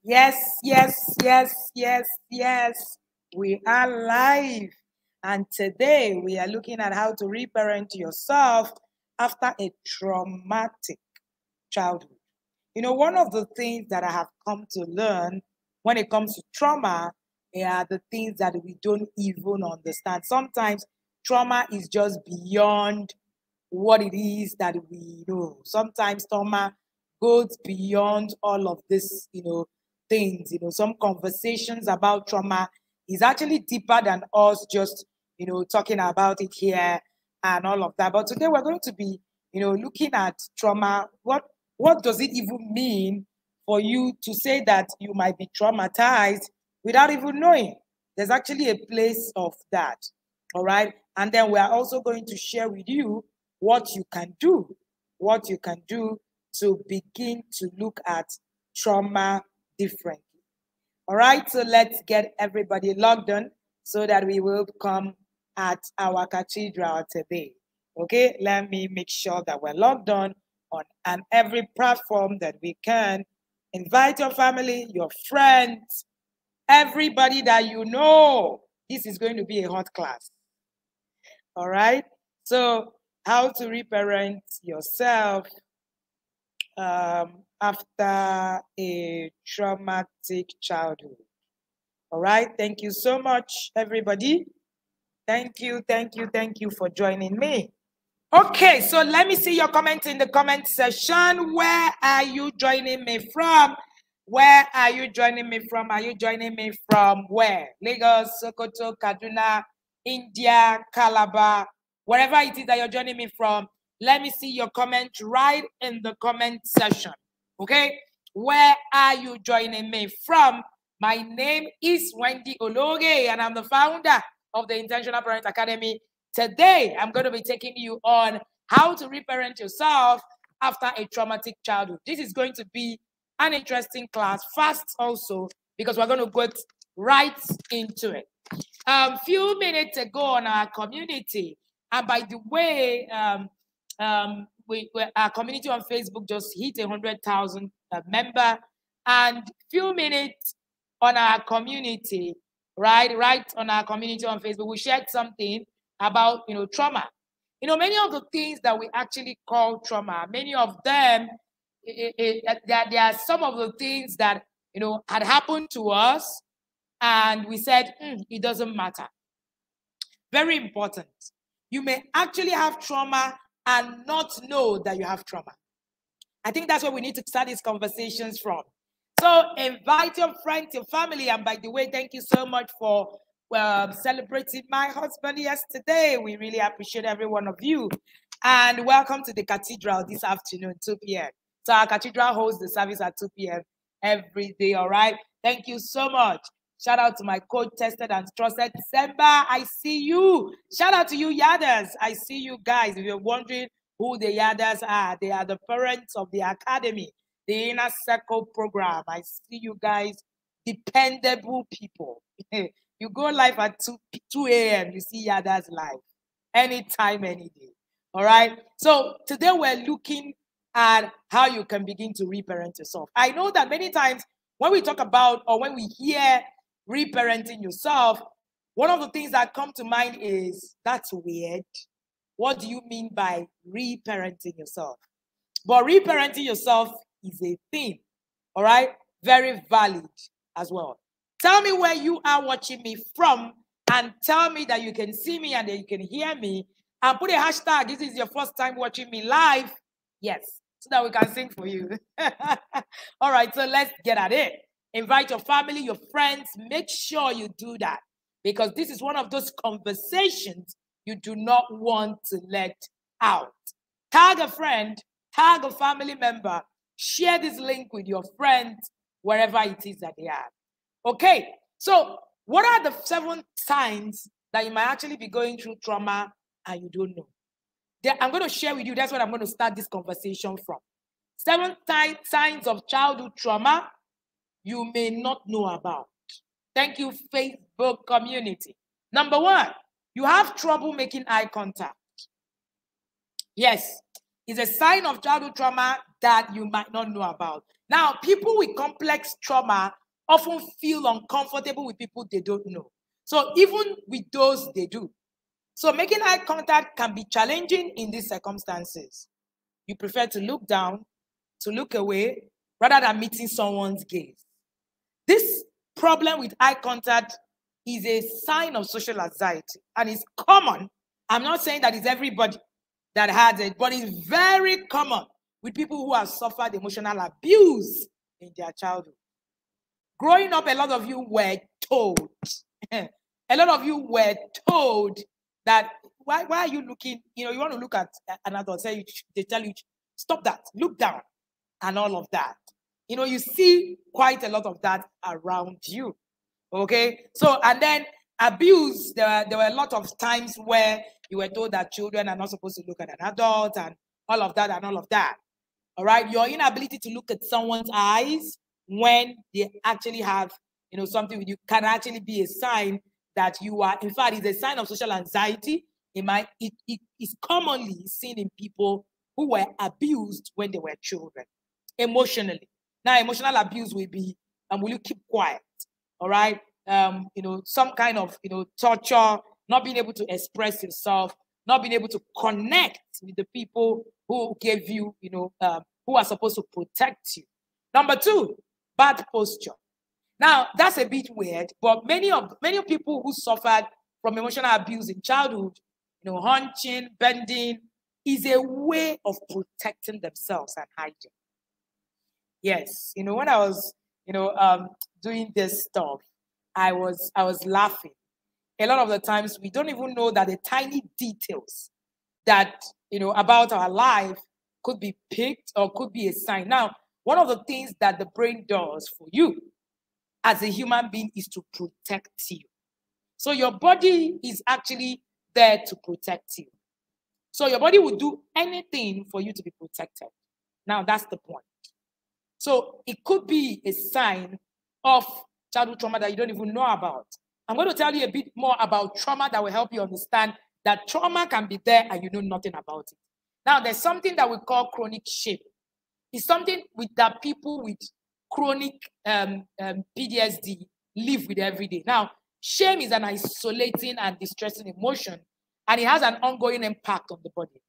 Yes, yes, yes, yes, yes. We are live. And today we are looking at how to reparent yourself after a traumatic childhood. You know, one of the things that I have come to learn when it comes to trauma are the things that we don't even understand. Sometimes trauma is just beyond what it is that we know. Sometimes trauma goes beyond all of this, things. Some conversations about trauma is actually deeper than us just, talking about it here and all of that. But today we're going to be, looking at trauma. What does it even mean for you to say that you might be traumatized without even knowing? There's actually a place of that. All right. And then we are also going to share with you what you can do to begin to look at trauma differently. All right, so let's get everybody logged on so that we will come at our cathedral today. Okay, let me make sure that we're logged on every platform that we can. Invite your family, your friends, everybody that you know. This is going to be a hot class. All right, so how to reparent yourself after a traumatic childhood. All right, thank you so much, everybody. Thank you for joining me. Okay, so let me see your comment in the comment section. Where are you joining me from? Where are you joining me from? Are you joining me from where? Lagos, Sokoto, Kaduna, India, Calabar, wherever it is that you're joining me from. Let me see your comment right in the comment section. Okay, where are you joining me from? My name is Wendy Ologe, and I'm the founder of the Intentional Parent Academy. Today, I'm going to be taking you on how to reparent yourself after a traumatic childhood. This is going to be an interesting class, fast also, because we're going to go right into it. Few minutes ago on our community, and by the way, our community on Facebook just hit 100,000 member, and few minutes on our community, right on our community on Facebook, we shared something about trauma. Many of the things that we actually call trauma, many of them, there are some of the things that had happened to us, and we said it doesn't matter. Very important. You may actually have trauma and not know that you have trauma. I think that's where we need to start these conversations from. So invite your friends, your family. And by the way, thank you so much for celebrating my husband yesterday. We really appreciate every one of you. And welcome to the cathedral this afternoon, 2 p.m. So our cathedral holds the service at 2 p.m. every day, all right? Thank you so much. Shout out to my coach, tested and trusted December. I see you. Shout out to you, Yaders. I see you guys. If you're wondering who the Yaders are, they are the parents of the academy, the Inner Circle program. I see you guys, dependable people. You go live at 2 a.m., you see Yaders live. Anytime, any day. All right? So today we're looking at how you can begin to reparent yourself. I know that many times when we talk about or when we hear reparenting yourself, one of the things that come to mind is, that's weird. What do you mean by reparenting yourself? But reparenting yourself is a thing, all right? Very valid as well. Tell me where you are watching me from, and tell me that you can see me and that you can hear me, and put a hashtag, this is your first time watching me live. Yes, so that we can sing for you. All right, so let's get at it. Invite your family, your friends. Make sure you do that, because this is one of those conversations you do not want to let out. Tag a friend, tag a family member, share this link with your friends, wherever it is that they are. Okay, so what are the 7 signs that you might actually be going through trauma and you don't know? I'm going to share with you. That's what I'm going to start this conversation from. 7 signs of childhood trauma you may not know about. Thank you, Facebook community. Number 1, you have trouble making eye contact. Yes, it's a sign of childhood trauma that you might not know about. Now, people with complex trauma often feel uncomfortable with people they don't know. So even with those they do. So making eye contact can be challenging in these circumstances. You prefer to look down, to look away, rather than meeting someone's gaze. This problem with eye contact is a sign of social anxiety, and it's common. I'm not saying that it's everybody that has it, but it's very common with people who have suffered emotional abuse in their childhood. Growing up, a lot of you were told, a lot of you were told that, why are you looking, you want to look at an adult, they tell you, stop that, look down, and all of that. You see quite a lot of that around you. Okay? So, and then abuse, there were a lot of times where you were told that children are not supposed to look at an adult and all of that and all of that. All right? Your inability to look at someone's eyes when they actually have, something with you can actually be a sign that you are, in fact, it's a sign of social anxiety. It is commonly seen in people who were abused when they were children, emotionally. Now, emotional abuse will be, will you keep quiet? All right? Some kind of, torture, not being able to express yourself, not being able to connect with the people who gave you, who are supposed to protect you. Number 2, bad posture. Now, that's a bit weird, but many people who suffered from emotional abuse in childhood, hunching, bending, is a way of protecting themselves and hiding. Yes, when I was, doing this stuff, I was laughing. A lot of the times, we don't even know that the tiny details that, about our life could be picked or could be a sign. Now, one of the things that the brain does for you as a human being is to protect you. So your body is actually there to protect you. So your body will do anything for you to be protected. Now, that's the point. So it could be a sign of childhood trauma that you don't even know about. I'm going to tell you a bit more about trauma that will help you understand that trauma can be there and you know nothing about it. Now, there's something that we call chronic shame. It's something that people with chronic PTSD live with every day. Now, shame is an isolating and distressing emotion, and it has an ongoing impact on the body.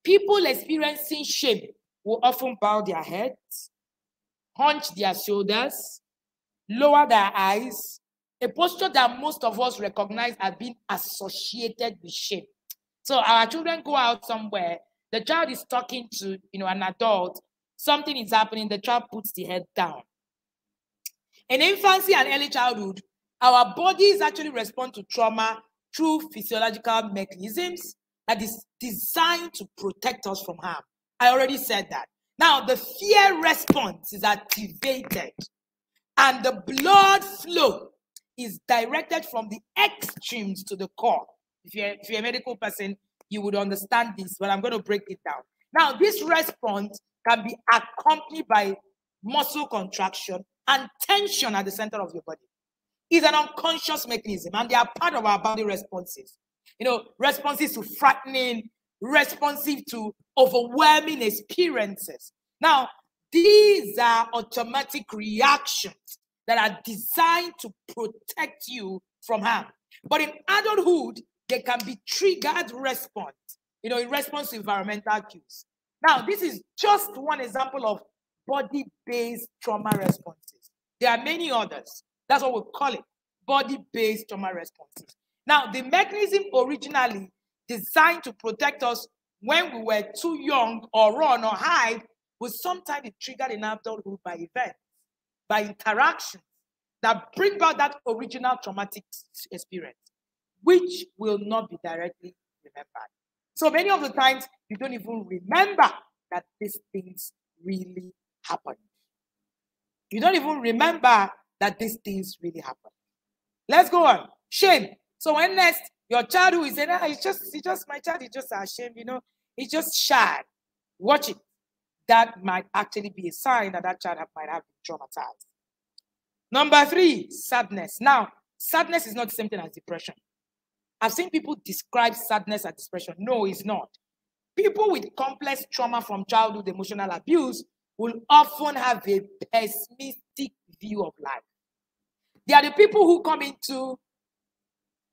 People experiencing shame will often bow their heads, hunch their shoulders, lower their eyes, a posture that most of us recognize as being associated with shame. So our children go out somewhere, the child is talking to an adult, something is happening, the child puts the head down. In infancy and early childhood, our bodies actually respond to trauma through physiological mechanisms that is designed to protect us from harm. I already said that. Now, the fear response is activated, and the blood flow is directed from the extremes to the core. If you're a medical person, you would understand this, but I'm going to break it down. Now, this response can be accompanied by muscle contraction and tension at the center of your body. It's an unconscious mechanism, and they are part of our body responses. Responses to frightening, responsive to overwhelming experiences. Now, these are automatic reactions that are designed to protect you from harm. But in adulthood, they can be triggered response, in response to environmental cues. Now, this is just one example of body-based trauma responses. There are many others. That's what we call it, body-based trauma responses. Now, the mechanism originally designed to protect us when we were too young or run or hide was sometimes triggered in adulthood by events, by interactions that bring about that original traumatic experience, which will not be directly remembered. So many of the times, you don't even remember that these things really happened. You don't even remember that these things really happened. Let's go on. Shame. So when next your child who is saying, it's just my child is just ashamed, he's just shy. Watch it. That might actually be a sign that that child might have been traumatized. Number 3, sadness. Now, sadness is not the same thing as depression. I've seen people describe sadness as depression. No, it's not. People with complex trauma from childhood emotional abuse will often have a pessimistic view of life. They are the people who come into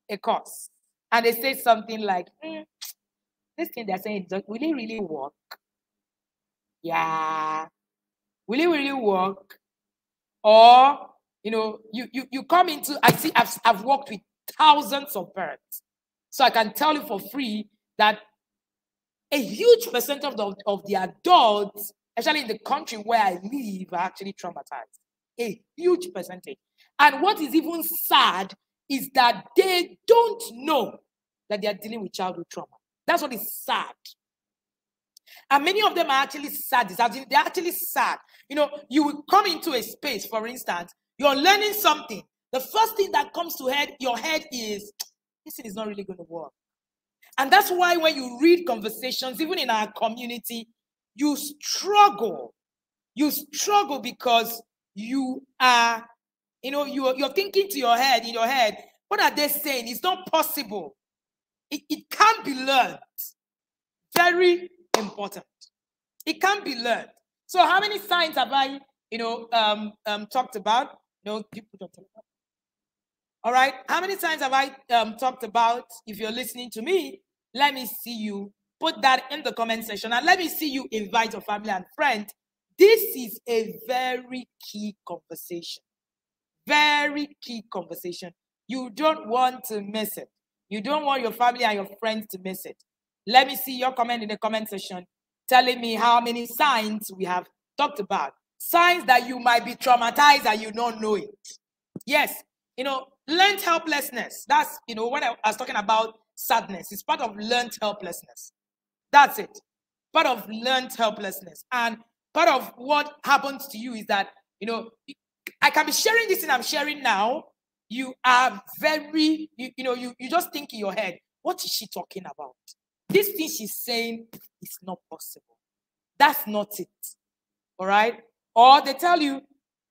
a course and they say something like, this thing they're saying, will it really work? Yeah. Will it really work? Or, you come into, I've worked with thousands of parents. So I can tell you for free that a huge percentage of the adults, especially in the country where I live, are actually traumatized. A huge percentage. And what is even sad is that they don't know that they are dealing with childhood trauma. That's what is sad. And many of them are actually sad. They're actually sad. You will come into a space, for instance, you're learning something. The first thing that comes to your head is, this thing is not really going to work. And that's why when you read conversations, even in our community, you struggle. You struggle because you are, you're thinking in your head, what are they saying? It's not possible. It can't be learned. Very important. It can't be learned. So how many signs have I, talked about? People don't talk about. All right. How many signs have I talked about? If you're listening to me, let me see you put that in the comment section, and let me see you invite your family and friends. This is a very key conversation. Very key conversation. You don't want to miss it. You don't want your family and your friends to miss it. Let me see your comment in the comment section telling me how many signs we have talked about. Signs that you might be traumatized and you don't know it. Yes, learned helplessness. That's, when I was talking about sadness, it's part of learned helplessness. That's it. Part of learned helplessness. And part of what happens to you is that, I can be sharing this and I'm sharing now. You are very, you just think in your head, what is she talking about? This thing she's saying is not possible. That's not it. All right? Or they tell you,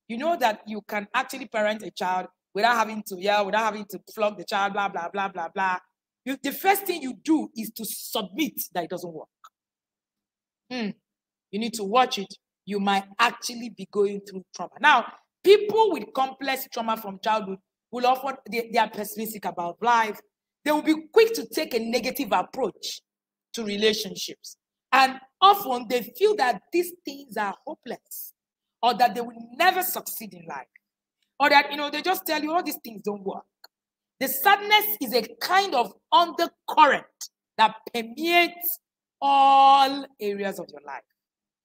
that you can actually parent a child without having to yell, without having to flog the child, blah, blah, blah, blah, blah. The first thing you do is to submit that it doesn't work. You need to watch it. You might actually be going through trauma. Now, people with complex trauma from childhood will often, they are pessimistic about life. They will be quick to take a negative approach to relationships. And often they feel that these things are hopeless or that they will never succeed in life. Or that, they just tell you all these things don't work. The sadness is a kind of undercurrent that permeates all areas of your life.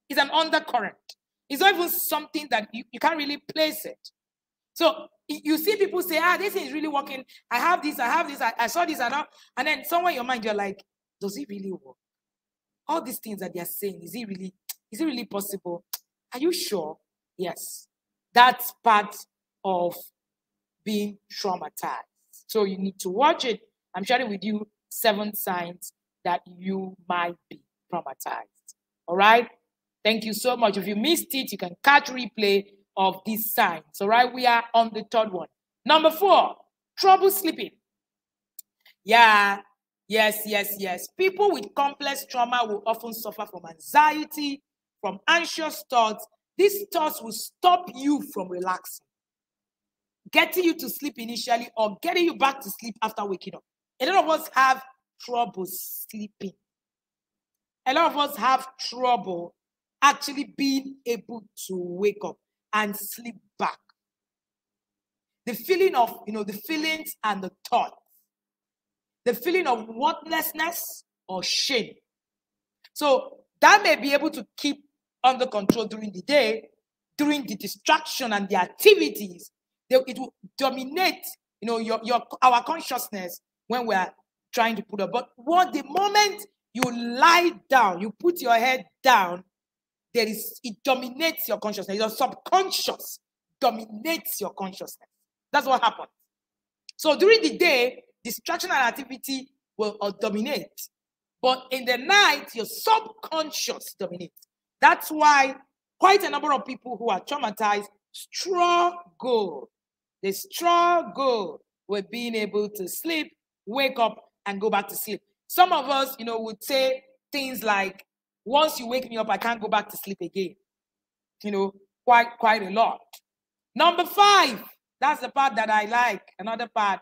It's an undercurrent. It's not even something that you can't really place it. So you see people say, this is really working. I have this, I saw this, and then somewhere in your mind, you're like, does it really work? All these things that they're saying, is it really possible? Are you sure? Yes. That's part of being traumatized. So you need to watch it. I'm sharing with you 7 signs that you might be traumatized. All right? Thank you so much. If you missed it, you can catch replay of these signs. All right? We are on the 3rd one. Number 4, trouble sleeping. Yeah. Yes. People with complex trauma will often suffer from anxiety, from anxious thoughts. These thoughts will stop you from relaxing, getting you to sleep initially or getting you back to sleep after waking up. A lot of us have trouble sleeping. A lot of us have trouble actually being able to wake up and sleep back. The feeling of, the feelings and the thoughts. The feeling of worthlessness or shame. So that may be able to keep under control during the day, during the distraction and the activities. It will dominate, our consciousness when we are trying to put up. But the moment you lie down, you put your head down, it dominates your consciousness. Your subconscious dominates your consciousness. That's what happens. So during the day, distraction and activity will dominate. But in the night, your subconscious dominates. That's why quite a number of people who are traumatized struggle. They struggle with being able to sleep, wake up, and go back to sleep. Some of us, would say things like, once you wake me up, I can't go back to sleep again. quite a lot. Number 5, that's the part that I like. Another part.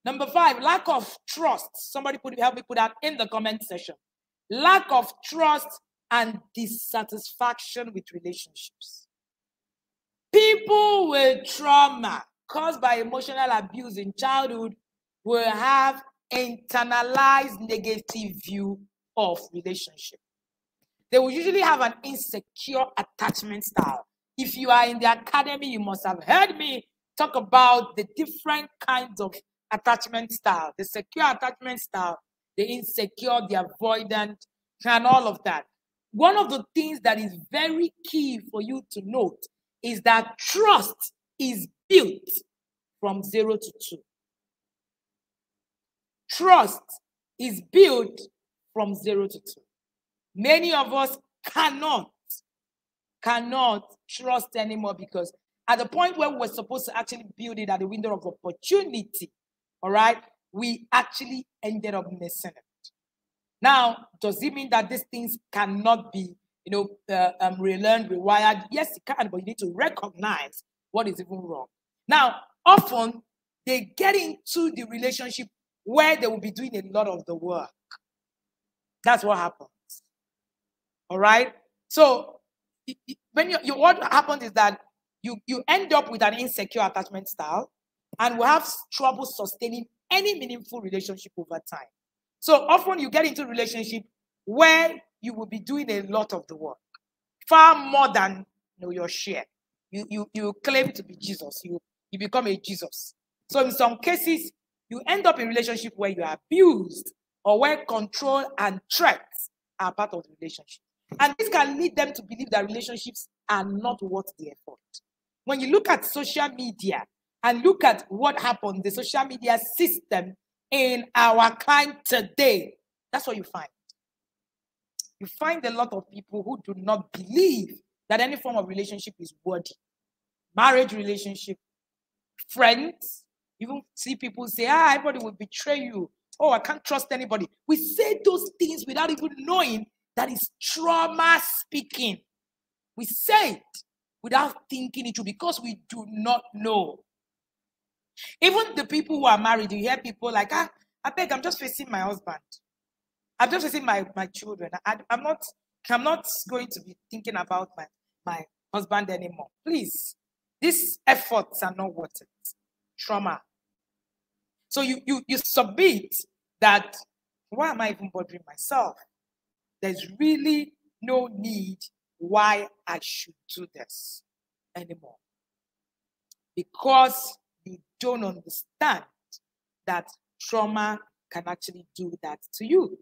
Number 5, lack of trust. Somebody help me put that in the comment section. Lack of trust and dissatisfaction with relationships. People with trauma caused by emotional abuse in childhood will have internalized negative view of relationship. They will usually have an insecure attachment style. If you are in the academy, you must have heard me talk about the different kinds of attachment style. The secure attachment style, the insecure, the avoidant, and all of that. One of the things that is very key for you to note is that trust is built from 0 to 2. Trust is built from 0 to 2. Many of us cannot trust anymore because at the point where we're supposed to actually build it at the window of opportunity, all right, we actually ended up missing it. Now, does it mean that these things cannot be, relearned, rewired? Yes, it can, but you need to recognize what is even wrong. Now, often they get into the relationship where they will be doing a lot of the work. That's what happens. All right. So when what happens is that you end up with an insecure attachment style and will have trouble sustaining any meaningful relationship over time. So often you get into a relationship where you will be doing a lot of the work, far more than your share. You claim to be Jesus. You become a Jesus. So in some cases, you end up in a relationship where you are abused or where control and threats are part of the relationship. And this can lead them to believe that relationships are not worth the effort. When you look at social media and look at what happened, the social media system in our time today, that's what you find. You find a lot of people who do not believe that any form of relationship is worthy. Marriage relationship, friends, even see people say, everybody will betray you. Oh, I can't trust anybody. We say those things without even knowing that is trauma speaking. We say it without thinking it through because we do not know. Even the people who are married, you hear people like, I beg, I'm just facing my husband. I'm just facing my children. I'm not going to be thinking about my husband anymore. Please, these efforts are not worth it. Trauma. So you submit that, why am I even bothering myself? There's really no need why I should do this anymore. Because you don't understand that trauma can actually do that to you.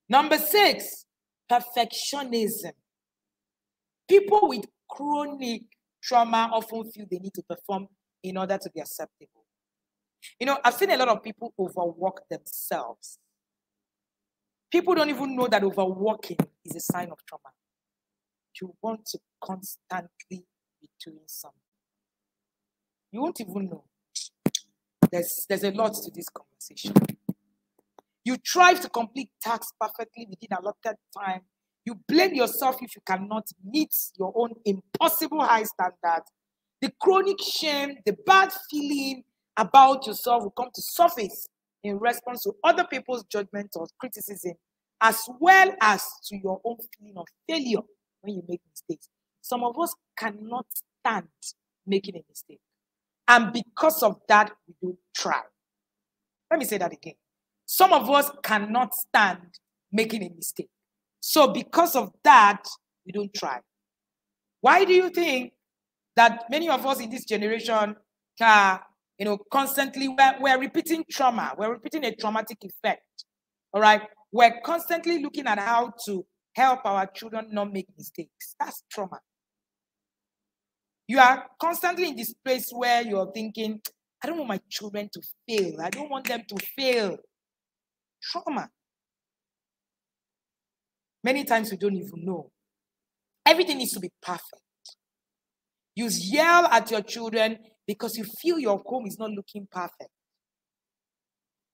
Number 6, perfectionism. People with chronic trauma often feel they need to perform in order to be acceptable. I've seen a lot of people overwork themselves. People don't even know that overworking is a sign of trauma. You want to constantly be doing something. You won't even know. There's a lot to this conversation. You try to complete tasks perfectly within allotted time. You blame yourself if you cannot meet your own impossible high standard. The chronic shame, the bad feeling about yourself will come to surface in response to other people's judgment or criticism, as well as to your own feeling of failure when you make mistakes. Some of us cannot stand making a mistake. And because of that, we don't try. Let me say that again. Some of us cannot stand making a mistake. So because of that, we don't try. Why do you think that many of us in this generation are, constantly, we're repeating trauma. We're repeating a traumatic effect. All right? We're constantly looking at how to help our children not make mistakes. That's trauma. You are constantly in this place where you're thinking, I don't want my children to fail. I don't want them to fail. Trauma. Many times we don't even know. Everything needs to be perfect. You yell at your children because you feel your home is not looking perfect.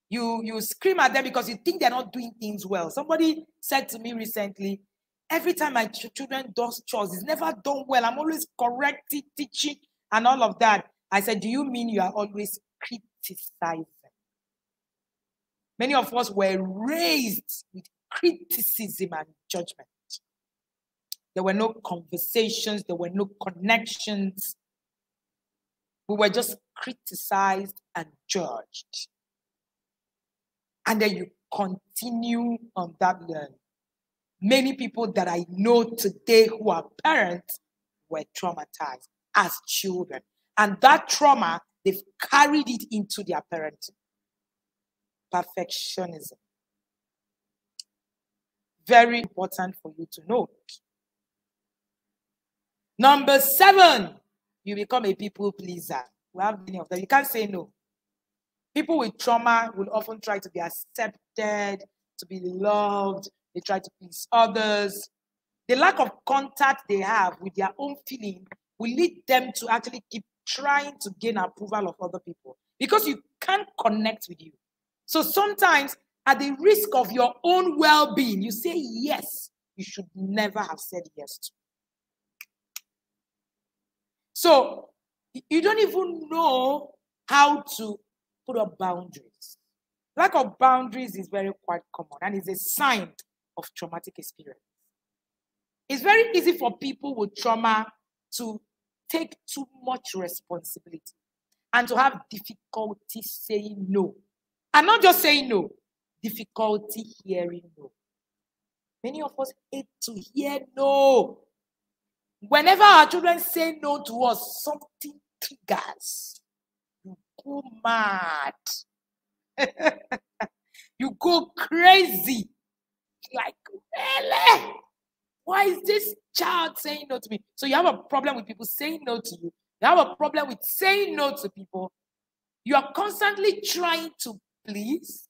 You scream at them because you think they're not doing things well. Somebody said to me recently, Every time my children does chores, it's never done well. I'm always correcting, teaching, and all of that. I said, do you mean you are always criticizing? Many of us were raised with criticism and judgment. There were no conversations. There were no connections. We were just criticized and judged. And then you continue on that learn. Many people that I know today who are parents were traumatized as children. And that trauma, they've carried it into their parenting. Perfectionism. Very important for you to note. Number 7, you become a people pleaser. We have many of them. You can't say no. People with trauma will often try to be accepted, to be loved. They try to please others. The lack of contact they have with their own feeling will lead them to actually keep trying to gain approval of other people because you can't connect with you. So sometimes, at the risk of your own well-being, you say yes, you should never have said yes to. So you don't even know how to put up boundaries. Lack of boundaries is very quite common and is a sign of traumatic experience. It's very easy for people with trauma to take too much responsibility and to have difficulty saying no. And not just saying no, difficulty hearing no. Many of us hate to hear no. Whenever our children say no to us, something triggers. You go mad. You go crazy. Like, really? Why is this child saying no to me? So you have a problem with people saying no to you. You have a problem with saying no to people. You are constantly trying to please.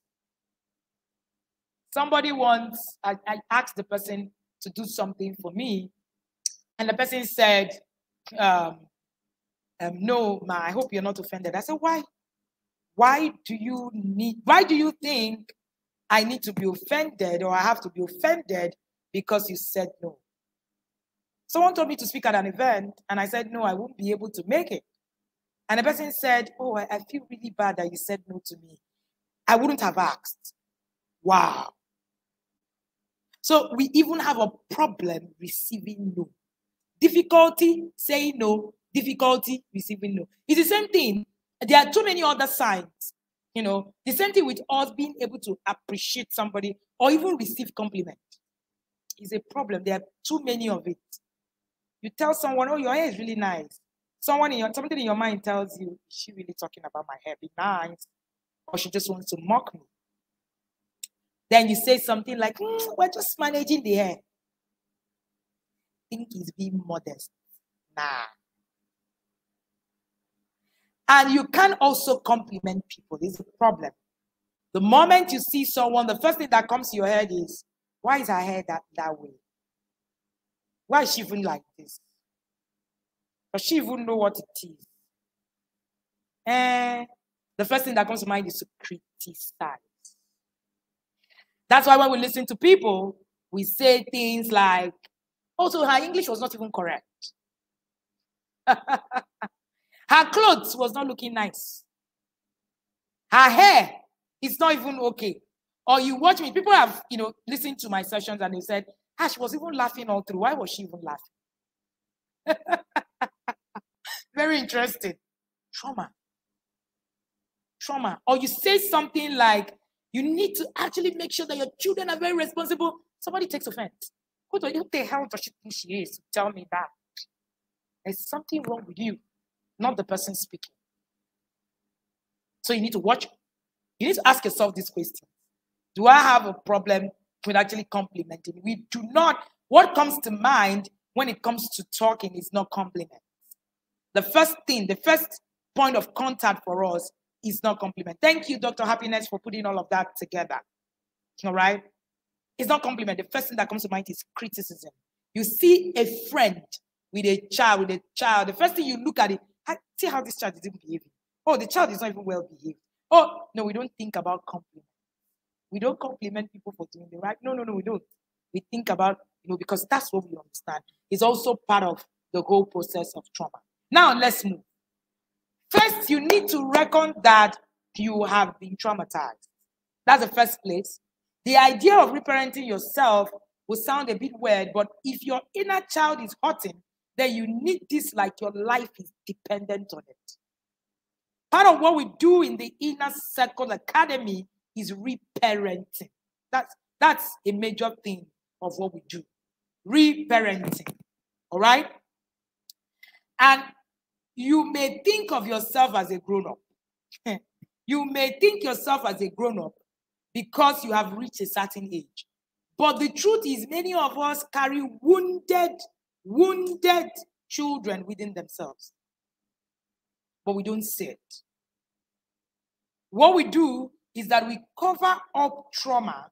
Somebody once, I asked the person to do something for me, and the person said, no, ma, I hope you're not offended. I said, why? Why do you think I need to be offended or I have to be offended because you said no? Someone told me to speak at an event, and I said, no, I won't be able to make it. And the person said, oh, I feel really bad that you said no to me. I wouldn't have asked. Wow. So we even have a problem receiving no. Difficulty saying no, difficulty receiving no. It's the same thing. There are too many other signs. You know, the same thing with us being able to appreciate somebody or even receive compliment is a problem. There are too many of it. You tell someone, oh, your hair is really nice. Something in your mind tells you, is she really talking about my hair? Be nice. Or she just wants to mock me. Then you say something like, we're just managing the hair. Think he's being modest. Nah. And you can also compliment people. This is a problem. The moment you see someone, the first thing that comes to your head is, why is her hair that way? Why is she even like this? Does she even know what it is? The first thing that comes to mind is to criticize. That's why when we listen to people, we say things like, also, her English was not even correct. Her clothes was not looking nice. Her hair is not even okay. Or you watch me, people have, listened to my sessions and they said, she was even laughing all through. Why was she even laughing? Very interesting. Trauma. Or you say something like, you need to actually make sure that your children are very responsible. Somebody takes offense. What the hell does she think she is? Tell me that. There's something wrong with you, not the person speaking. So you need to watch. You need to ask yourself this question. Do I have a problem with actually complimenting? We do not. What comes to mind when it comes to talking is not compliment. The first point of contact for us is not compliment. Thank you, Dr. Happiness, for putting all of that together. All right? It's not compliment. The first thing that comes to mind is criticism. You see a friend with a child, the first thing you look at it, see how this child is behaving. Oh, the child is not even well behaved. Oh, no, we don't think about compliment. We don't compliment people for doing the right. No, we don't. We think about because that's what we understand. It's also part of the whole process of trauma. Now, let's move. First, you need to reckon that you have been traumatized. That's the first place. The idea of reparenting yourself will sound a bit weird, but if your inner child is hurting, then you need this like your life is dependent on it. Part of what we do in the Inner Circle Academy is reparenting. That's a major thing of what we do. Reparenting. All right? And you may think of yourself as a grown-up. You may think yourself as a grown-up because you have reached a certain age. But the truth is, many of us carry wounded children within themselves. But we don't see it. What we do is that we cover up trauma.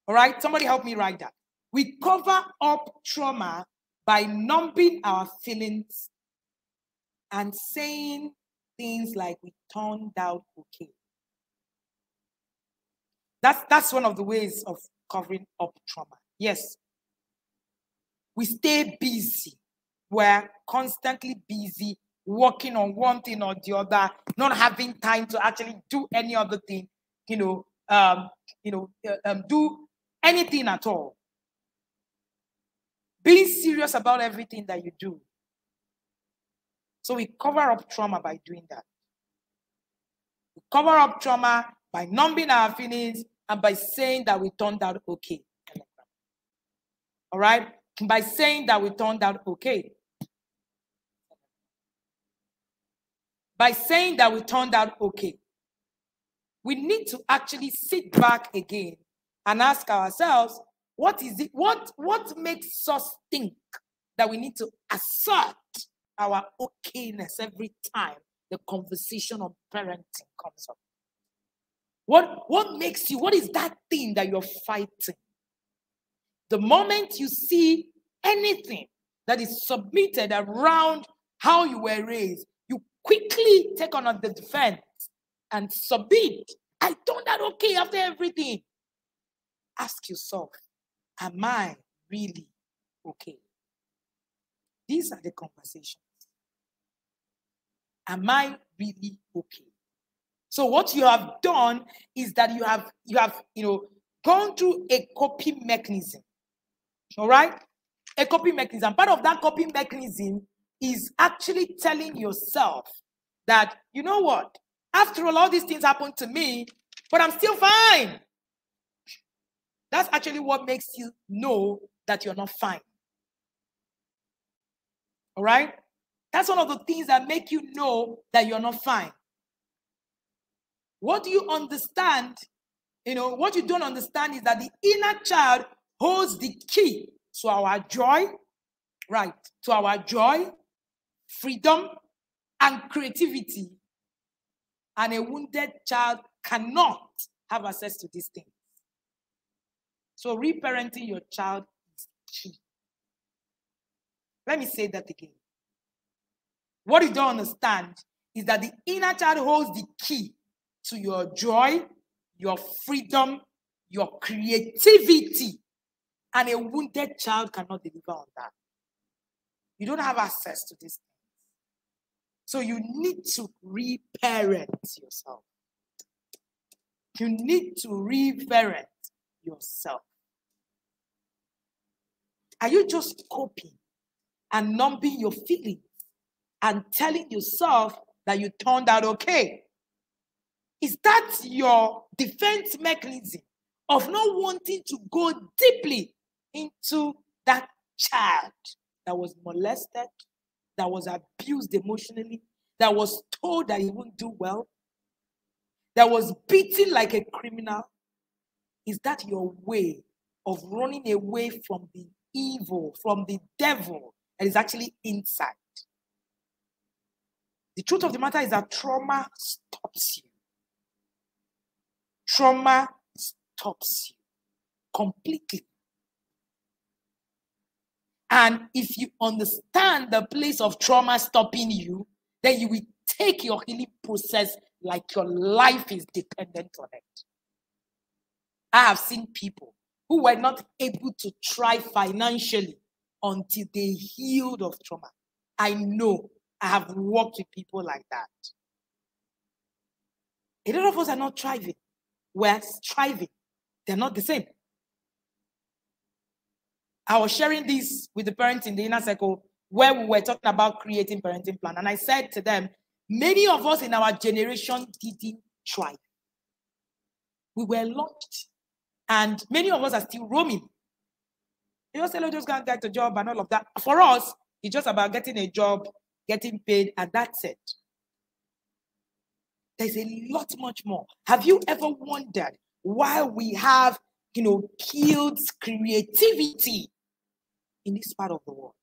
All right? Somebody help me write that. We cover up trauma by numbing our feelings and saying things like we turned out okay. That's one of the ways of covering up trauma. Yes. We stay busy. We're constantly busy working on one thing or the other, not having time to actually do any other thing, do anything at all. Being serious about everything that you do. So we cover up trauma by doing that. We cover up trauma by numbing our feelings and by saying that we turned out okay. All right? By saying that we turned out okay. By saying that we turned out okay. We need to actually sit back again and ask ourselves, what is it? What makes us think that we need to assert our okayness every time the conversation on parenting comes up? What makes you, what is that thing that you're fighting? The moment you see anything that is submitted around how you were raised, you quickly take on the defense and submit. I done that okay after everything. Ask yourself, am I really okay? These are the conversations. Am I really okay? So what you have done is that you have gone through a coping mechanism. All right? A coping mechanism. Part of that coping mechanism is actually telling yourself that, you know what? After all these things happened to me, but I'm still fine. That's actually what makes you know that you're not fine. All right? That's one of the things that make you know that you're not fine. What do you understand? What you don't understand is that the inner child holds the key to our joy, right? To our joy, freedom, and creativity. And a wounded child cannot have access to these things. So reparenting your child is key. Let me say that again. What you don't understand is that the inner child holds the key to your joy, your freedom, your creativity. And a wounded child cannot deliver on that. You don't have access to these things. So you need to reparent yourself. You need to reparent yourself. Are you just coping and numbing your feelings and telling yourself that you turned out okay? Is that your defense mechanism of not wanting to go deeply into that child that was molested, that was abused emotionally, that was told that he wouldn't do well, that was beaten like a criminal? Is that your way of running away from the evil, from the devil that is actually inside? The truth of the matter is that trauma stops you. Trauma stops you completely. And if you understand the place of trauma stopping you, then you will take your healing process like your life is dependent on it. I have seen people who were not able to thrive financially until they healed of trauma. I know. I have worked with people like that. A lot of us are not thriving. We're striving. They're not the same. I was sharing this with the parents in the inner circle where we were talking about creating parenting plan. And I said to them, many of us in our generation didn't thrive. We were lost. And many of us are still roaming. You just say, just go and get a job and all of that. For us, it's just about getting a job, getting paid, and that's it. There's a lot much more. Have you ever wondered why we have, killed creativity in this part of the world?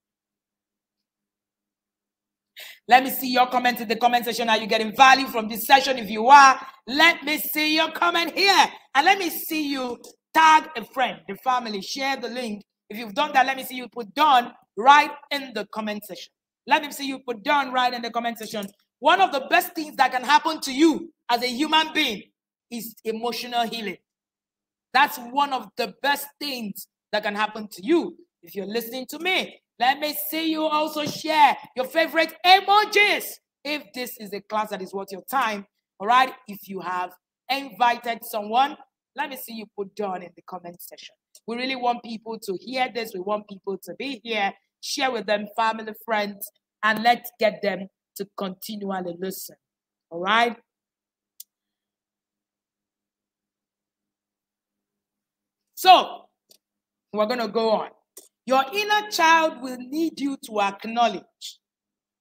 Let me see your comment in the comment section. Are you getting value from this session? If you are, let me see your comment here. And let me see you tag a friend, the family, share the link. If you've done that, let me see you put done right in the comment section. Let me see you put done right in the comment section. One of the best things that can happen to you as a human being is emotional healing. That's one of the best things that can happen to you. If you're listening to me, let me see you also share your favorite emojis. If this is a class that is worth your time, all right? If you have invited someone, let me see you put done in the comment section. We really want people to hear this. We want people to be here. Share with them, family, friends, and let's get them to continually listen. All right? So, we're going to go on. Your inner child will need you to acknowledge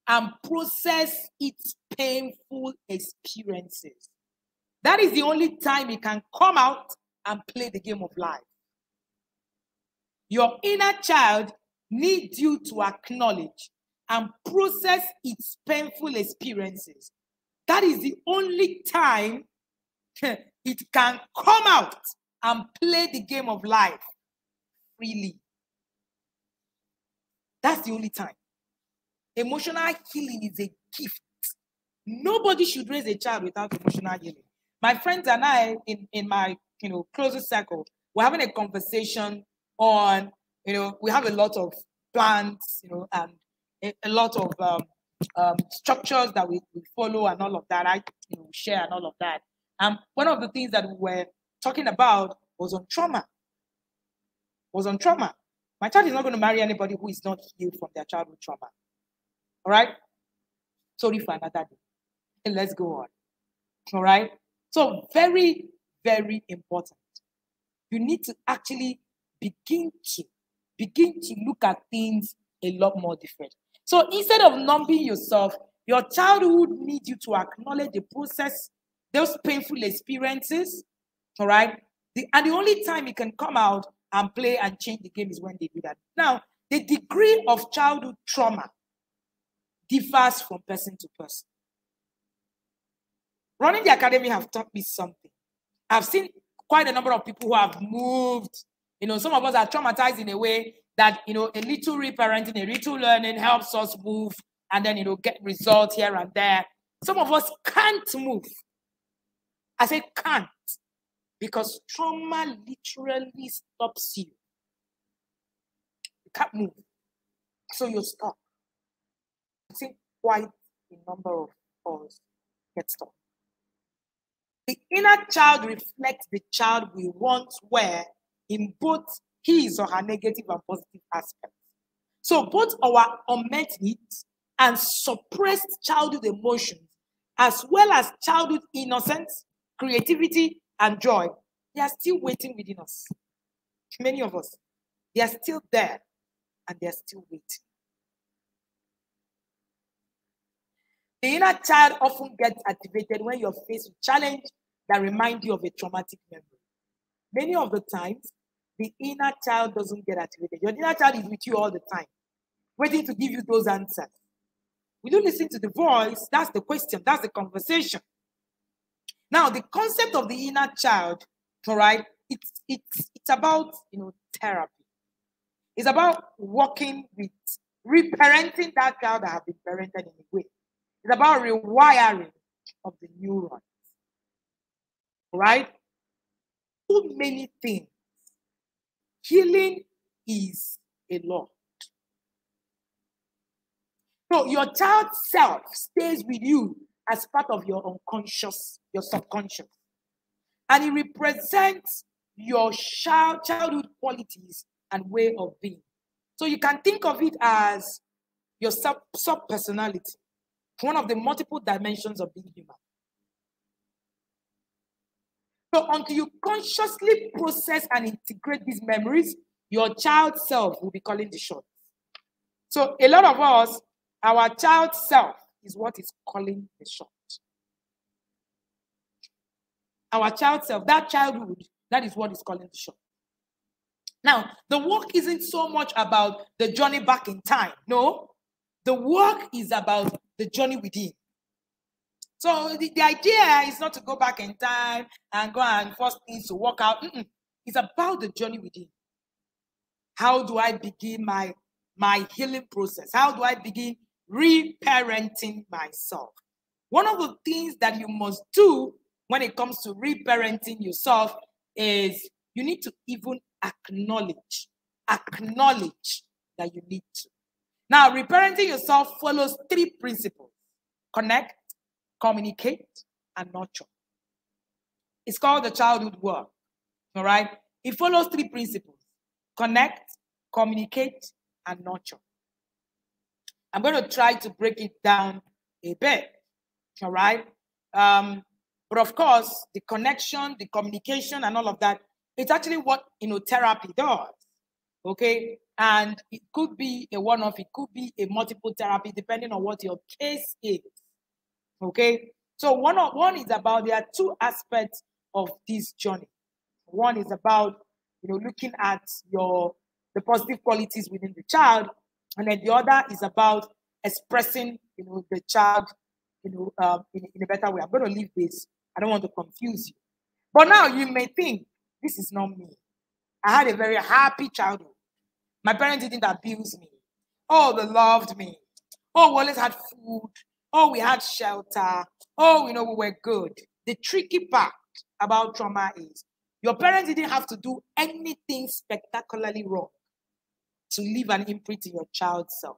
and process its painful experiences. That is the only time it can come out and play the game of life. Your inner child needs you to acknowledge and process its painful experiences. That is the only time it can come out and play the game of life freely. That's the only time. Emotional healing is a gift. Nobody should raise a child without emotional healing. My friends and I, in my closest circle, we're having a conversation on, we have a lot of plans, and a lot of structures that we follow and all of that. I share and all of that. One of the things that we were talking about was on trauma. My child is not going to marry anybody who is not healed from their childhood trauma. All right? Sorry for another day. Let's go on. All right? So very, very important. You need to actually begin to look at things a lot more different. So instead of numbing yourself, your childhood needs you to acknowledge the process, those painful experiences, all right? And the only time it can come out and play and change the game is when they do that. Now, the degree of childhood trauma differs from person to person. Running the academy have taught me something. I've seen quite a number of people who have moved. Some of us are traumatized in a way that, a little reparenting, a little learning helps us move and then, get results here and there. Some of us can't move. I say can't because trauma literally stops you. You can't move. So you're stuck. I think quite a number of us get stuck. The inner child reflects the child we once were in both his or her negative and positive aspects. So both our unmet needs and suppressed childhood emotions, as well as childhood innocence, creativity, and joy, they are still waiting within us. Many of us, they are still there and they are still waiting. The inner child often gets activated when you're faced with challenge that remind you of a traumatic memory. Many of the times, the inner child doesn't get activated. Your inner child is with you all the time, waiting to give you those answers. When you listen to the voice, that's the question, that's the conversation. Now, the concept of the inner child, all right, it's about therapy. It's about working with reparenting that child that has been parented in a way. It's about rewiring of the neurons. Right? Too many things Healing is a lot. So your child self stays with you as part of your unconscious, your subconscious. And it represents your childhood qualities and way of being. So you can think of it as your sub-personality, one of the multiple dimensions of being human. So until you consciously process and integrate these memories, your child self will be calling the shots. So a lot of us, our child self is what is calling the shots. Our child self, that childhood, that is what is calling the shots. Now, the work isn't so much about the journey back in time. No, the work is about the journey within. So the idea is not to go back in time and go and force things to work out. It's about the journey within. How do I begin my healing process? How do I begin reparenting myself? One of the things that you must do when it comes to reparenting yourself is you need to even acknowledge that you need to. Now, reparenting yourself follows 3 principles: connect, communicate, and nurture. It's called the childhood work. All right? It follows 3 principles: connect, communicate, and nurture. I'm going to try to break it down a bit. All right? But of course, the connection, the communication, and all of that, it's actually what therapy does. Okay? And it could be a one-off, it could be a multiple therapy, depending on what your case is. Okay? So one is about, there are 2 aspects of this journey. One is about, looking at the positive qualities within the child, and then the other is about expressing, the child, in a better way. I'm going to leave this. I don't want to confuse you. But now you may think, this is not me. I had a very happy childhood. My parents didn't abuse me. Oh, they loved me. Oh, we always had food. Oh, we had shelter. Oh, we were good. The tricky part about trauma is your parents didn't have to do anything spectacularly wrong to leave an imprint in your child's self.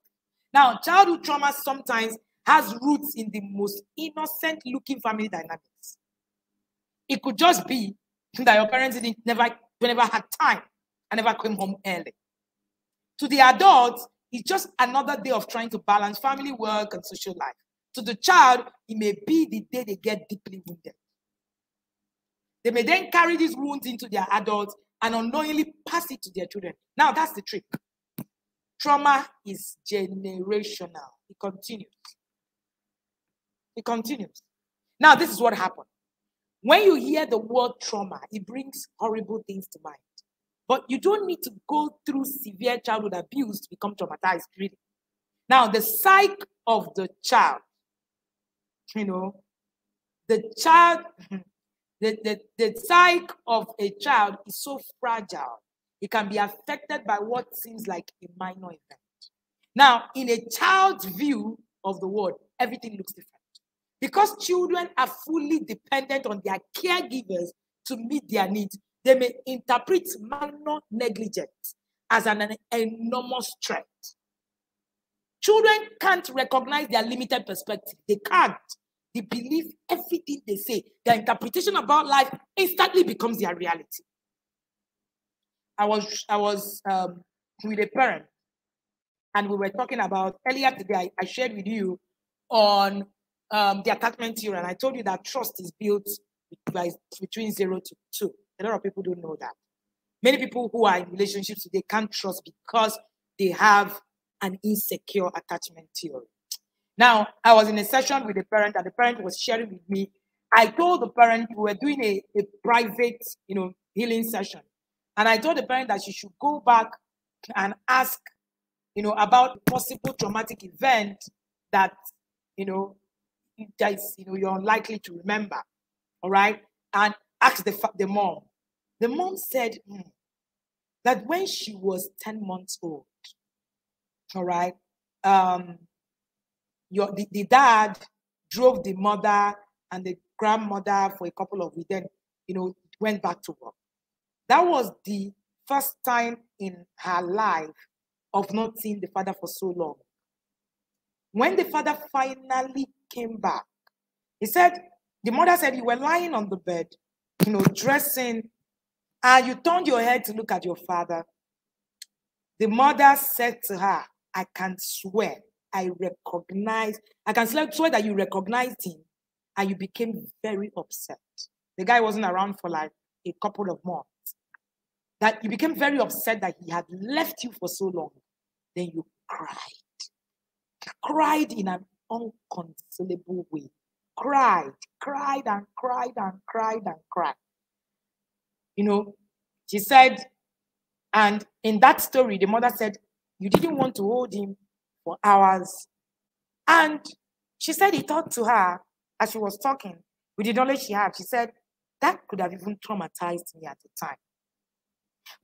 Now, childhood trauma sometimes has roots in the most innocent looking family dynamics. It could just be that your parents never had time and never came home early. To the adults, it's just another day of trying to balance family, work, and social life. To the child, it may be the day they get deeply wounded. They may then carry these wounds into their adults and unknowingly pass it to their children. Now, that's the trick. Trauma is generational. It continues. It continues. Now, this is what happened. When you hear the word trauma, it brings horrible things to mind. But you don't need to go through severe childhood abuse to become traumatized, really. Now, the psyche of the child, the psyche of a child is so fragile. It can be affected by what seems like a minor event. Now, in a child's view of the world, everything looks different. Because children are fully dependent on their caregivers to meet their needs, they may interpret minor negligence as an enormous threat. Children can't recognize their limited perspective. They can't. They believe everything they say. Their interpretation about life instantly becomes their reality. I was with a parent, and we were talking about, earlier today, I shared with you on the attachment theory, and I told you that trust is built between 0 to 2. A lot of people don't know that. Many people who are in relationships today can't trust because they have an insecure attachment theory. Now, I was in a session with a parent, and the parent was sharing with me. I told the parent, we were doing a private, healing session. And I told the parent that she should go back and ask, about possible traumatic event that, you're unlikely to remember. All right? And ask the mom. The mom said that when she was 10 months old, all right, the dad drove the mother and the grandmother for a couple of weeks, then, went back to work. That was the first time in her life of not seeing the father for so long. When the father finally came back, he said, the mother said, you were lying on the bed, dressing, and you turned your head to look at your father. The mother said to her, I can swear, I can swear that you recognized him, and you became very upset. The guy wasn't around for like a couple of months. That you became very upset that he had left you for so long. Then you cried. You cried in an unconsolable way. Cried and cried and cried and cried. She said, and in that story, the mother said, you didn't want to hold him for hours. And she said he thought to her, as she was talking, with the knowledge she had, she said, that could have even traumatized me at the time.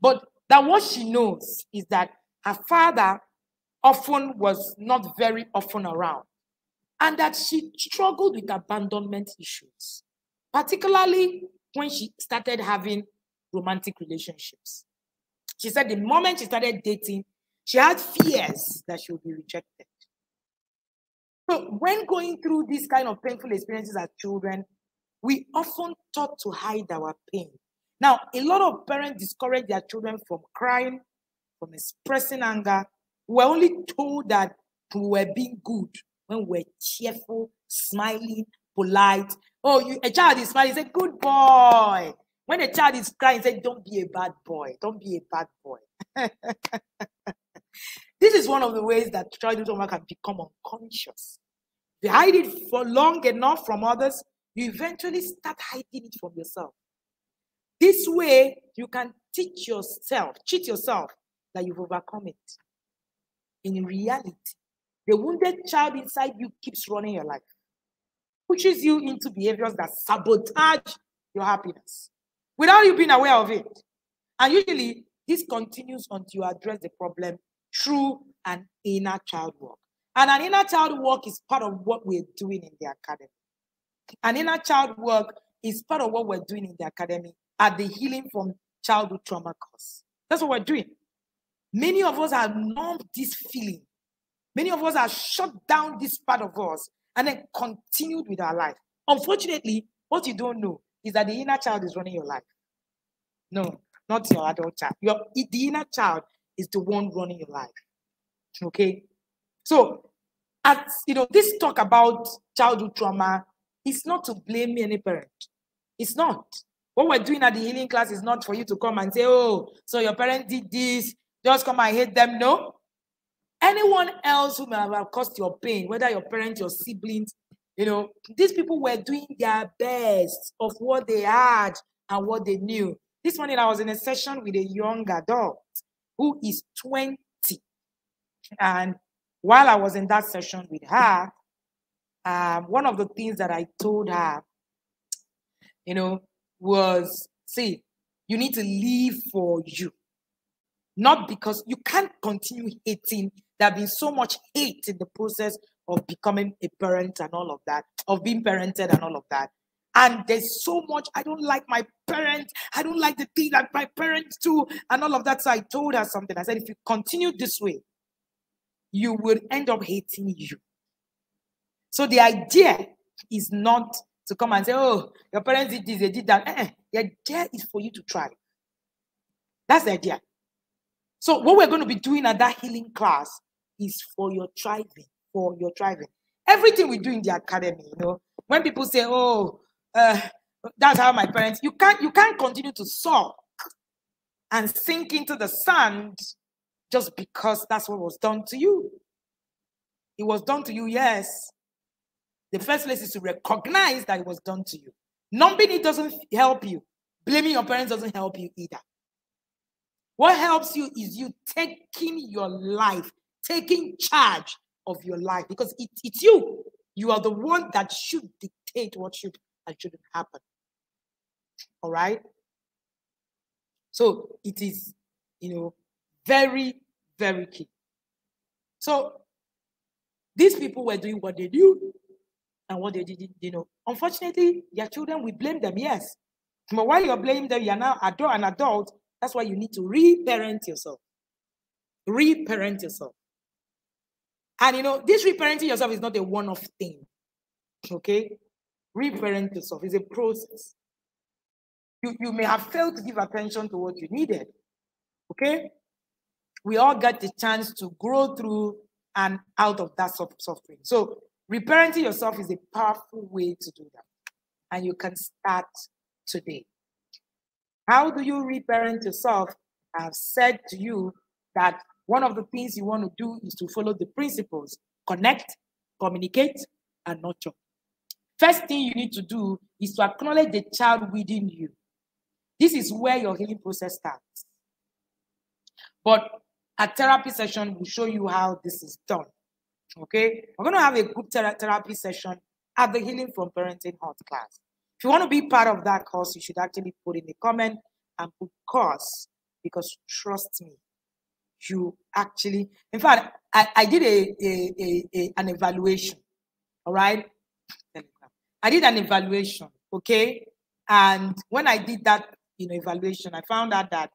But that what she knows is that her father often was not very often around, and that she struggled with abandonment issues, particularly when she started having romantic relationships. She said the moment she started dating, she had fears that she would be rejected. So when going through these kind of painful experiences as children, we often taught to hide our pain. Now, a lot of parents discourage their children from crying, from expressing anger. We're only told that we were being good when we're cheerful, smiling, polite. Oh, a child is smiling, say, good boy. When a child is crying, say, don't be a bad boy. Don't be a bad boy. This is one of the ways that childhood trauma can become unconscious. If you hide it for long enough from others, you eventually start hiding it from yourself. This way, you can cheat yourself that you've overcome it. In reality, the wounded child inside you keeps running your life, pushes you into behaviors that sabotage your happiness without you being aware of it. And usually, this continues until you address the problem through an inner child work. And an inner child work is part of what we're doing in the academy. An inner child work is part of what we're doing in the academy at the Healing from Childhood Trauma course. That's what we're doing. Many of us have numbed this feeling. Many of us have shut down this part of us and then continued with our life. Unfortunately, what you don't know is that the inner child is running your life. No, not your adult child. The inner child is the one running your life. Okay? So, as this talk about childhood trauma is not to blame any parent. It's not. What we're doing at the healing class is not for you to come and say, oh, so your parents did this, just come and hate them. No. Anyone else who may have caused your pain, whether your parents, your siblings, these people were doing their best of what they had and what they knew. This morning I was in a session with a young adult who is 20. And while I was in that session with her, one of the things that I told her, was, see, you need to live for you. Not because you can't continue hating. There have been so much hate in the process of becoming a parent and all of that, of being parented and all of that. And there's so much, I don't like my parents. I don't like the thing that my parents do and all of that. So I told her something. I said, if you continue this way, you will end up hating you. So the idea is not to come and say, oh, your parents did this, they did that. The idea is for you to try. That's the idea. So what we're going to be doing at that healing class is for your thriving, Everything we do in the academy, when people say, oh, that's how my parents, you can't continue to sulk and sink into the sand just because that's what was done to you. It was done to you, yes. The first place is to recognize that it was done to you. Numbing it doesn't help you. Blaming your parents doesn't help you either. What helps you is you taking your life, taking charge of your life, because it's you. You are the one that should dictate what should and shouldn't happen. All right? So it is, very, very key. So these people were doing what they do and what they didn't, Unfortunately, their children, we blame them, yes. But while you're blaming them, you're now an adult That's why you need to reparent yourself. Reparent yourself. And you know, this reparenting yourself is not a one-off thing. Okay? Reparent yourself is a process. You may have failed to give attention to what you needed. Okay? We all get the chance to grow through and out of that suffering. So reparenting yourself is a powerful way to do that. And you can start today. How do you reparent yourself? I've said to you that one of the things you want to do is to follow the principles: connect, communicate, and nurture. First thing you need to do is to acknowledge the child within you. This is where your healing process starts. But a therapy session will show you how this is done. Okay? We're going to have a group therapy session at the Healing from Parenting Hot class. If you want to be part of that course, you should actually put in a comment and put course, because trust me, you actually, in fact, I did an evaluation, all right? I did an evaluation, okay? And when I did that, evaluation, I found out that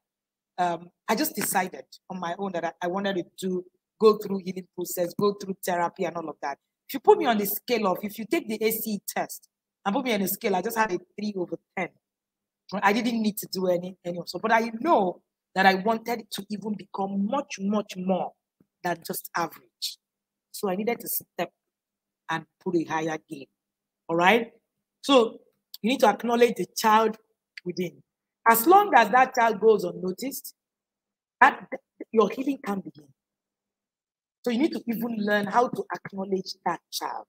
I just decided on my own that I wanted to go through healing process, go through therapy and all of that. If you put me on the scale of, if you take the ACE test and put me on a scale, I just had a 3/10. I didn't need to do any of so, but I know that I wanted to even become much, much more than just average. So I needed to step and put a higher game. All right? So you need to acknowledge the child within. As long as that child goes unnoticed, your healing can begin. So you need to even learn how to acknowledge that child.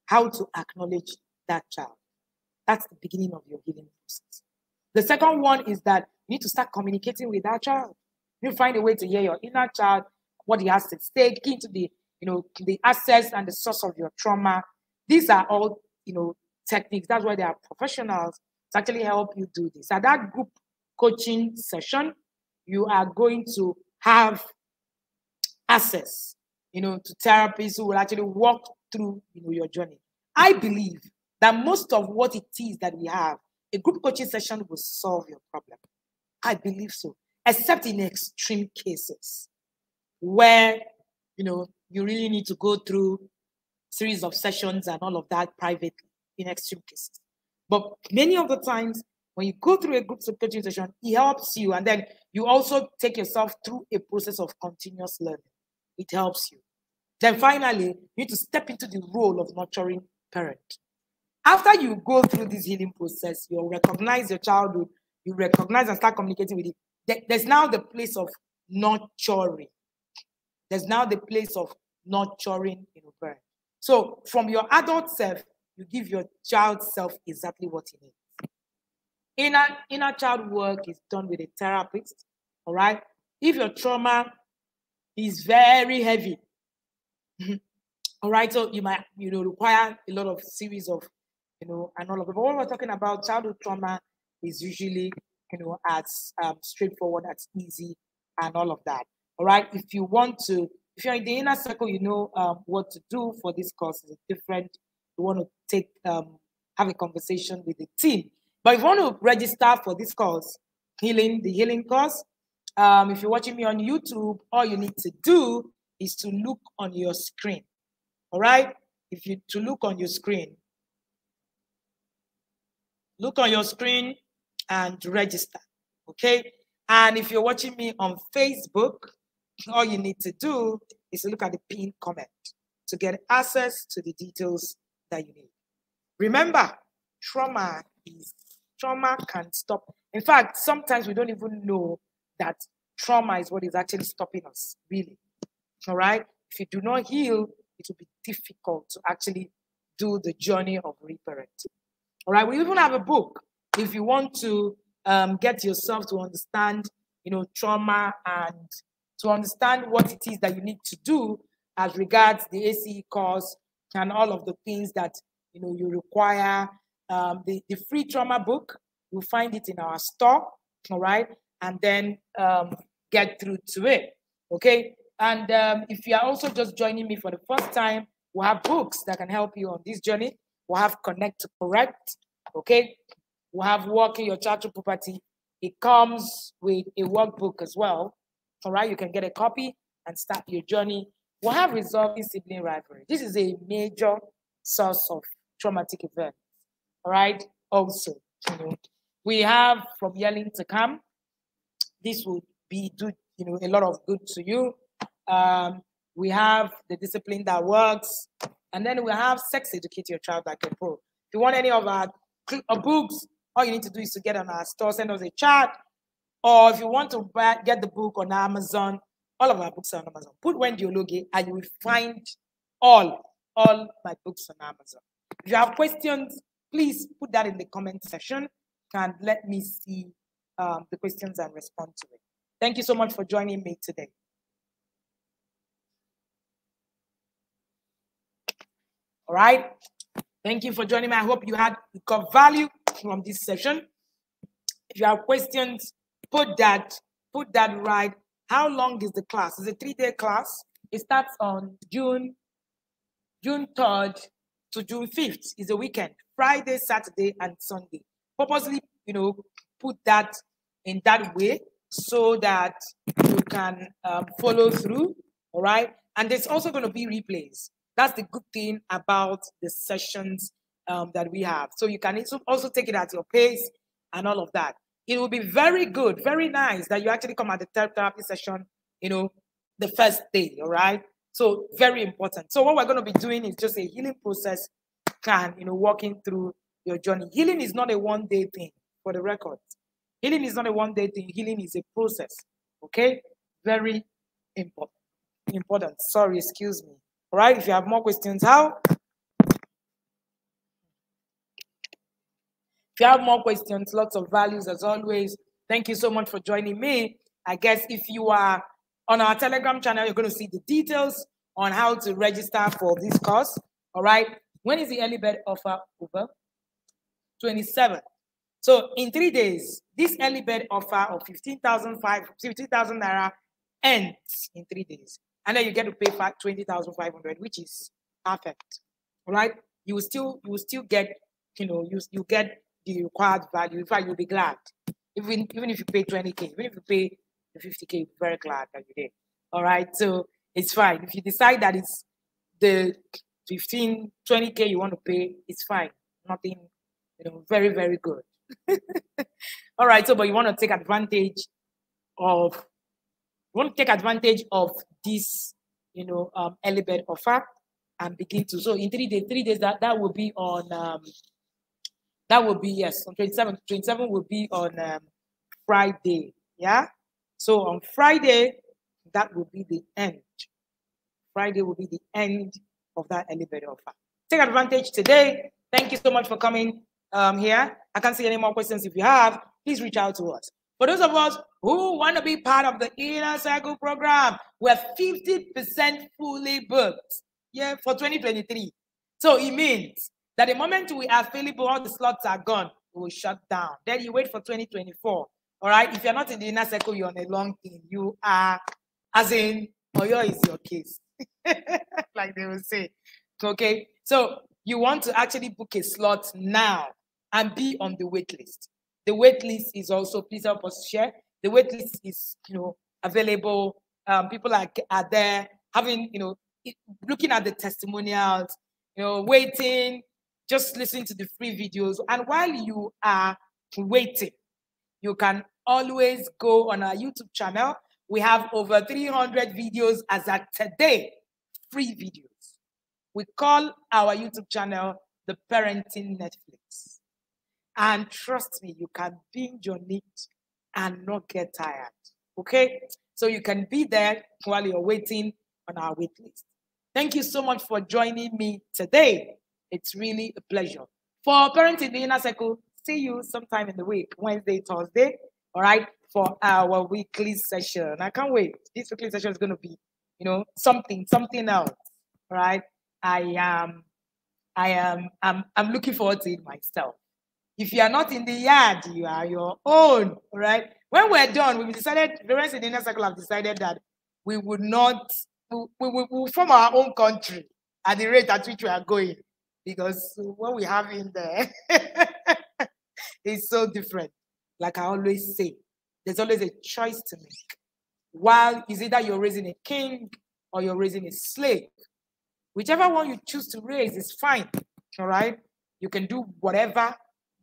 How to acknowledge that child. That's the beginning of your healing process. The second one is that you need to start communicating with that child. You find a way to hear your inner child, what he has to say, key into the, the access and the source of your trauma. These are all, techniques. That's why they are professionals to actually help you do this. At that group coaching session, you are going to have access, to therapists who will actually walk through, your journey. I believe that most of what it is that we have, a group coaching session will solve your problem. I believe so, except in extreme cases where, you really need to go through series of sessions and all of that privately in extreme cases. But many of the times when you go through a group coaching session, it helps you. And then you also take yourself through a process of continuous learning. It helps you. Then finally, you need to step into the role of nurturing parent. After you go through this healing process, you recognize your childhood, you recognize and start communicating with it. There's now the place of nurturing. There's now the place of nurturing in a parent. So from your adult self, you give your child self exactly what he needs. Inner child work is done with a therapist, all right? If your trauma is very heavy, all right, so you might, require a lot of series of, and all of it. But when we're talking about childhood trauma, is usually, as straightforward, as easy, and all of that. All right. If you're in the inner circle, what to do for this course is different. You want to have a conversation with the team. But if you want to register for this course, the healing course, if you're watching me on YouTube, all you need to do is to look on your screen. All right. To look on your screen. Look on your screen and register, okay? And if you're watching me on Facebook, all you need to do is to look at the pinned comment to get access to the details that you need. Remember, trauma can stop. In fact, sometimes we don't even know that trauma is what is actually stopping us, really, all right? If you do not heal, it will be difficult to actually do the journey of reparenting. All right, we even have a book if you want to get yourself to understand, trauma and to understand what it is that you need to do as regards the ACE course and all of the things that, you require. The free trauma book, you'll find it in our store, all right, and then get through to it, okay? And if you are also just joining me for the first time, we'll have books that can help you on this journey. We'll have Connect to Correct, okay? We'll have Walking Your Child to Property, It comes with a workbook as well. All right, you can get a copy and start your journey. We'll have resolving sibling rivalry. This is a major source of traumatic events. All right, also, we have from yelling to come. This will do a lot of good to you. We have the discipline that works, and then we have sex educate your child like a pro. If you want any of our books, all you need to do is to get on our store, send us a chat, or if you want to get the book on Amazon, all of our books are on Amazon. Put Wendy Ologe and you will find all my books on Amazon. If you have questions, please put that in the comment section and let me see the questions and respond to it. Thank you so much for joining me today. All right. Thank you for joining me. I hope you got value from this session. If you have questions, put that right. How long is the class? It's a 3-day class. It starts on June 3rd to June 5th. It's a weekend. Friday, Saturday, and Sunday. Purposely, put that in that way so that you can follow through. All right. And there's also going to be replays. That's the good thing about the sessions that we have. So you can also take it at your pace and all of that. It will be very good, very nice that you actually come at the therapy session, the first day, all right? So very important. So what we're going to be doing is just a healing process and, walking through your journey. Healing is not a one-day thing, for the record. Healing is not a one-day thing. Healing is a process, okay? Very important. Sorry, excuse me. All right, if you have more questions, If you have more questions, lots of values as always. Thank you so much for joining me. I guess if you are on our Telegram channel, you're going to see the details on how to register for this course. All right. When is the early bird offer over? 27th. So in 3 days, this early bird offer of 15,000 naira ends in 3 days. And then you get to pay 20,500, which is perfect. All right. You will still get, you get the required value. In fact, you'll be glad. Even if you pay 20K, even if you pay 50K, you'll be very glad that you did. All right. So it's fine. If you decide that it's the 20K you want to pay, it's fine. Nothing, very, very good. All right. So, but you want to take advantage of this, early bird offer and begin to. So in 3 days, that will be on, that will be, yes, on 27. 27 will be on Friday. Yeah. So on Friday, that will be the end. Friday will be the end of that early bird offer. Take advantage today. Thank you so much for coming here. I can't see any more questions. If you have, please reach out to us. For those of us who want to be part of the Inner Circle program, we're 50% fully booked, for 2023. So it means that the moment we are available, all the slots are gone, we will shut down. Then you wait for 2024. All right. If you're not in the Inner Circle, you're on a long thing. You are, as in, Oyo is your case, like they will say. Okay. So you want to actually book a slot now and be on the wait list. The wait list is also, please help us share. The wait list is, available. People are there having, looking at the testimonials, waiting, just listening to the free videos. And while you are waiting, you can always go on our YouTube channel. We have over 300 videos as at today, free videos. We call our YouTube channel the Parenting Netflix. And trust me, you can binge on it and not get tired. Okay? So you can be there while you're waiting on our wait list. Thank you so much for joining me today. It's really a pleasure. For Parenting in the Inner Circle, see you sometime in the week, Wednesday, Thursday, all right, for our weekly session. I can't wait. This weekly session is going to be, something else, right? I'm looking forward to it myself. If you are not in the yard, you are your own, all right? When we're done, we've decided, the rest in the Inner Circle have decided that we would not, we will form our own country at the rate at which we are going, because what we have in there is so different. like I always say, there's always a choice to make. While is either you're raising a king or you're raising a slave. Whichever one you choose to raise is fine, all right? You can do whatever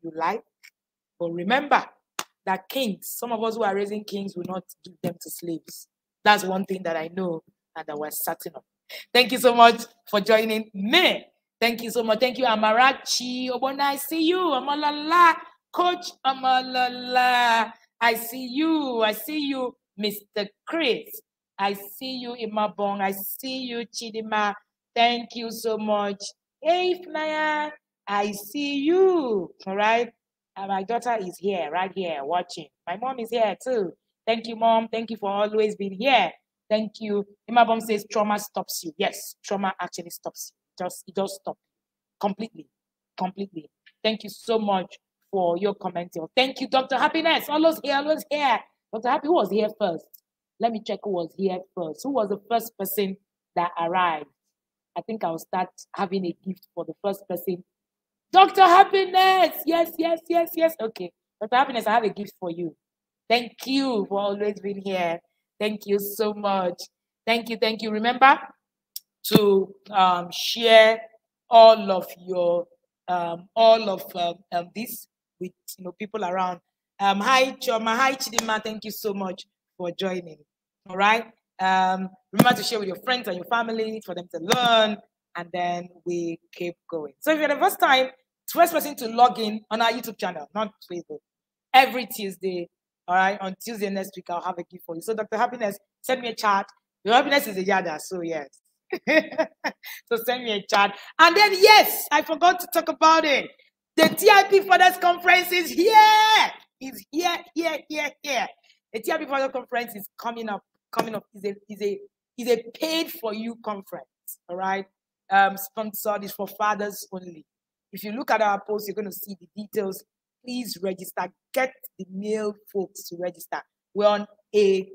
you like. But remember that kings, some of us who are raising kings will not give them to slaves. That's one thing that I know and that we're certain of. Thank you so much for joining me. Thank you so much. Thank you, Amarachi. Obona, I see you. Amalala. Coach Amalala. I see you. I see you, Mr. Chris. I see you, Imabong. I see you, Chidima. Thank you so much. Hey, Flyer. I see you. All right. My daughter is here, right here, watching. My mom is here too. Thank you, Mom. Thank you for always being here. Thank you. Imabom says trauma stops you. Yes, trauma actually stops you. It does stop completely. Completely. Thank you so much for your comment. Thank you, Dr. Happiness. Always here, always here. Dr. Happy, who was here first? Let me check who was here first. Who was the first person that arrived? I think I'll start having a gift for the first person. Dr. Happiness. Yes, yes, yes, yes. Okay. Dr. Happiness, I have a gift for you. Thank you for always being here. Thank you so much. Thank you, thank you. Remember to share all of your this with people around. Hi Choma, hi Chidima. Thank you so much for joining. All right. Remember to share with your friends and your family for them to learn, and then we keep going. So if you're the first person to log in on our YouTube channel, not Facebook, every Tuesday. All right, on Tuesday next week, I'll have a gift for you. So, Dr. Happiness, send me a chat. Your happiness is a yada, so yes. So send me a chat. And then, yes, I forgot to talk about it. The TIP Fathers Conference is here. It's here. The TIP Fathers Conference is coming up. Is a paid for you conference. All right. Sponsored is for fathers only. If you look at our post, you're going to see the details. Please register. Get the male folks to register. We're on a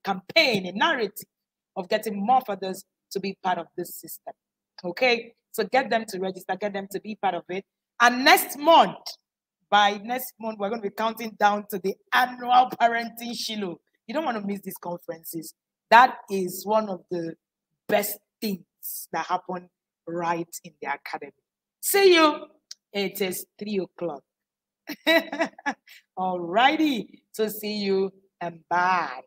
campaign, a narrative of getting more fathers to be part of this system. Okay? So get them to register, get them to be part of it. And by next month, we're going to be counting down to the annual parenting Shiloh. You don't want to miss these conferences. That is one of the best things that happen right in the academy. See you. It is 3 o'clock. All righty. So see you and bye.